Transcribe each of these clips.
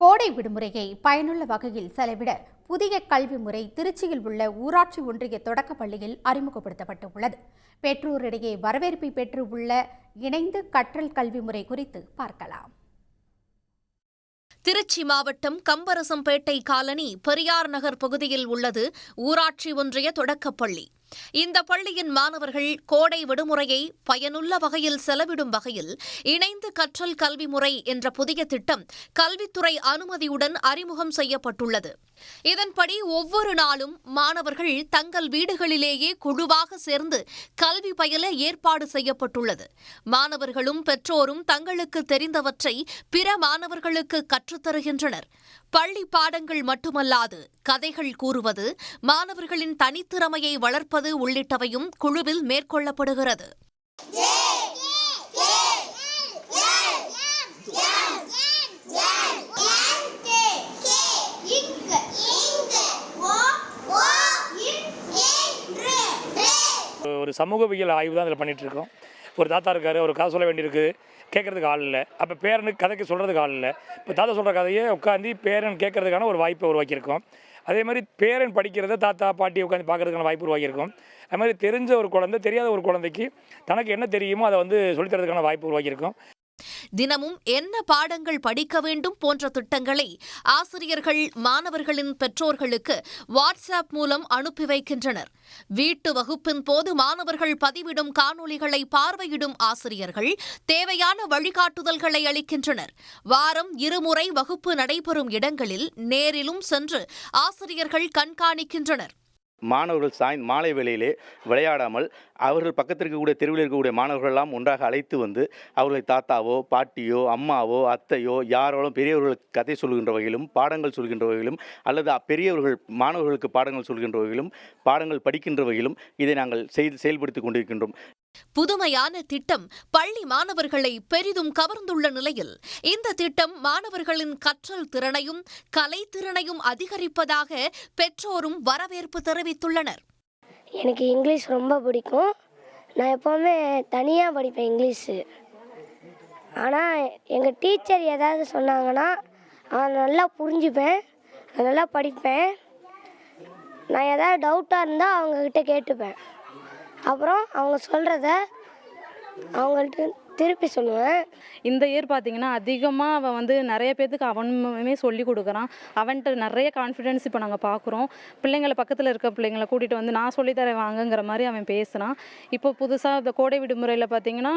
கோடை விடுமுறையை பயனுள்ள வகையில் செலவிட புதிய கல்வி முறை திருச்சியில் உள்ள ஊராட்சி ஒன்றிய தொடக்கப் பள்ளியில் அறிமுகப்படுத்தப்பட்டுள்ளது. பெற்றோரிடையே வரவேற்பை பெற்றுள்ள இணைந்து கற்றல் கல்வி முறை குறித்து பார்க்கலாம். திருச்சி மாவட்டம் கம்பரசம்பேட்டை காலனி பெரியார் நகர் பகுதியில் உள்ளது ஊராட்சி ஒன்றிய தொடக்கப்பள்ளி. இந்த பள்ளியின் மாணவர்கள் கோடை விடுமுறையை பயனுள்ள வகையில் செலவிடும் வகையில் இணைந்து கற்றல் கல்வி முறை என்ற புதிய திட்டம் கல்வித்துறை அனுமதியுடன் அறிமுகம் செய்யப்பட்டுள்ளது. இதன்படி ஒவ்வொரு நாளும் மாணவர்கள் தங்கள் வீடுகளிலேயே குழுவாக சேர்ந்து கல்வி பயில ஏற்பாடு செய்யப்பட்டுள்ளது. மாணவர்களும் பெற்றோரும் தங்களுக்கு தெரிந்தவற்றை பிற மாணவர்களுக்கு கற்றுத்தருகின்றனர். பள்ளி பாடங்கள் மட்டுமல்லாது கதைகள் கூறுவது, மாணவர்களின் தனித்திறமையை வளர்ப்பது உள்ளிட்டவையும் குழுவில் மேற்கொள்ளப்படுகிறது. ஒரு சமூகவியல் ஆய்வு தான் இதில் பண்ணிட்டு இருக்கோம். ஒரு தாத்தா இருக்காரு, ஒரு கதை சொல்ல வேண்டியிருக்கு, கேட்கறதுக்கு ஆள் இல்லை. அப்போ பேரனுக்கு கதைக்கு சொல்கிறதுக்கு ஆள் இல்லை. இப்போ தாத்தா சொல்கிற கதையை உட்காந்து பேரன் கேட்கறதுக்கான ஒரு வாய்ப்பை உருவாக்கியிருக்கோம். அதே மாதிரி பேரன் படிக்கிறத தாத்தா பாட்டி உட்காந்து பார்க்கறதுக்கான வாய்ப்பு உருவாக்கியிருக்கோம். அது மாதிரி தெரிஞ்ச ஒரு குழந்தை தெரியாத ஒரு குழந்தைக்கு தனக்கு என்ன தெரியுமோ அதை சொல்லித்தரதுக்கான வாய்ப்பு உருவாக்கியிருக்கோம். தினமும் என்ன பாடங்கள் படிக்க வேண்டும் போன்ற திட்டங்களை ஆசிரியர்கள் மாணவர்களின் பெற்றோர்களுக்கு வாட்ஸ்அப் மூலம் அனுப்பி வைக்கின்றனர். வீட்டு வகுப்பின் போது மாணவர்கள் பதிவிடும் காணொளிகளை பார்வையிடும் ஆசிரியர்கள் தேவையான வழிகாட்டுதல்களை அளிக்கின்றனர். வாரம் 2 முறை வகுப்பு நடைபெறும் இடங்களில் நேரிலும் சென்று ஆசிரியர்கள் கண்காணிக்கின்றனர். மாணவர்கள் மாலை வேளையிலே விளையாடாமல் அவர்கள் பக்கத்தில் இருக்கக்கூடிய தெருவில் இருக்கக்கூடிய மாணவர்களெல்லாம் ஒன்றாக அழைத்து வந்து அவர்களை தாத்தாவோ பாட்டியோ அம்மாவோ அத்தையோ யாரோடும் பெரியவர்களுக்கு கதை சொல்கின்ற வகையிலும் பாடங்கள் சொல்கின்ற வகையிலும் அல்லது பெரியவர்கள் மாணவர்களுக்கு பாடங்கள் சொல்கின்ற வகையிலும் பாடங்கள் படிக்கின்ற வகையிலும் இதை நாங்கள் செயல்படுத்திக் கொண்டிருக்கின்றோம். புதுமையான திட்டம் பள்ளி மாணவர்களை பெரிதும் கவர்ந்துள்ள நிலையில் இந்த திட்டம் மாணவர்களின் கற்றல் திறனையும் கலைத்திறனையும் அதிகரிப்பதாக பெற்றோரும் வரவேற்பு தெரிவித்துள்ளனர். எனக்கு இங்கிலீஷ் ரொம்ப பிடிக்கும். நான் எப்போவுமே தனியாக படிப்பேன் இங்கிலீஷு. ஆனால் எங்கள் டீச்சர் ஏதாவது சொன்னாங்கன்னா நான் நல்லா புரிஞ்சுப்பேன், நல்லா படிப்பேன். நான் ஏதாவது டவுட்டாக இருந்தால் அவங்கக்கிட்ட கேட்டுப்பேன். அப்புறம் அவங்க சொல்கிறத அவங்கள்ட்ட திருப்பி சொல்லுவேன். இந்த இயர் பார்த்தீங்கன்னா அதிகமாக அவன் நிறைய பேர்த்துக்கு அவனுமே சொல்லி கொடுக்குறான். அவன்கிட்ட நிறைய கான்ஃபிடென்ஸ் இப்போ நாங்கள் பார்க்குறோம். பிள்ளைங்களை பக்கத்தில் இருக்க பிள்ளைங்களை கூட்டிகிட்டு நான் சொல்லித்தரேன் வாங்கங்கிற மாதிரி அவன் பேசுகிறான். இப்போ புதுசாக இந்த கோடை விடுமுறையில் பார்த்தீங்கன்னா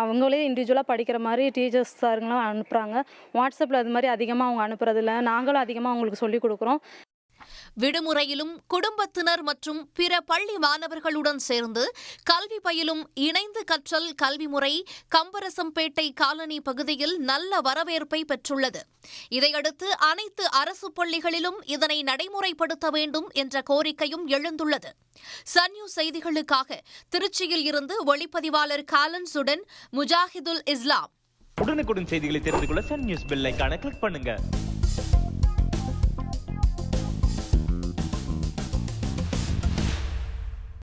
அவங்களே இண்டிவிஜுவலாக படிக்கிற மாதிரி டீச்சர்ஸ் சாருங்களாம் அனுப்புகிறாங்க. வாட்ஸ்அப்பில் அது மாதிரி அதிகமாக அவங்க அனுப்புறதில்ல. நாங்களும் அதிகமாக அவங்களுக்கு சொல்லிக் கொடுக்குறோம். விடுமுறையிலும் குடும்பத்தினர் மற்றும் பிற பள்ளி மாணவர்களுடன் சேர்ந்து கல்வி பயிலும் இணைந்து கற்றல் கல்வி முறை கம்பரசம்பேட்டை காலனி பகுதியில் நல்ல வரவேற்பை பெற்றுள்ளது. இதையடுத்து அனைத்து அரசு பள்ளிகளிலும் இதனை நடைமுறைப்படுத்த வேண்டும் என்ற கோரிக்கையும் எழுந்துள்ளது. சன் நியூஸ் செய்திகளுக்காக திருச்சியில் இருந்து ஒளிப்பதிவாளர் காலன்ஸுடன் முஜாஹிதுல் இஸ்லாம். உடனுக்குடன் செய்திகளை தெரிந்து கொள்ள சன் நியூஸ் பெல் ஐகானை கிளிக் பண்ணுங்க.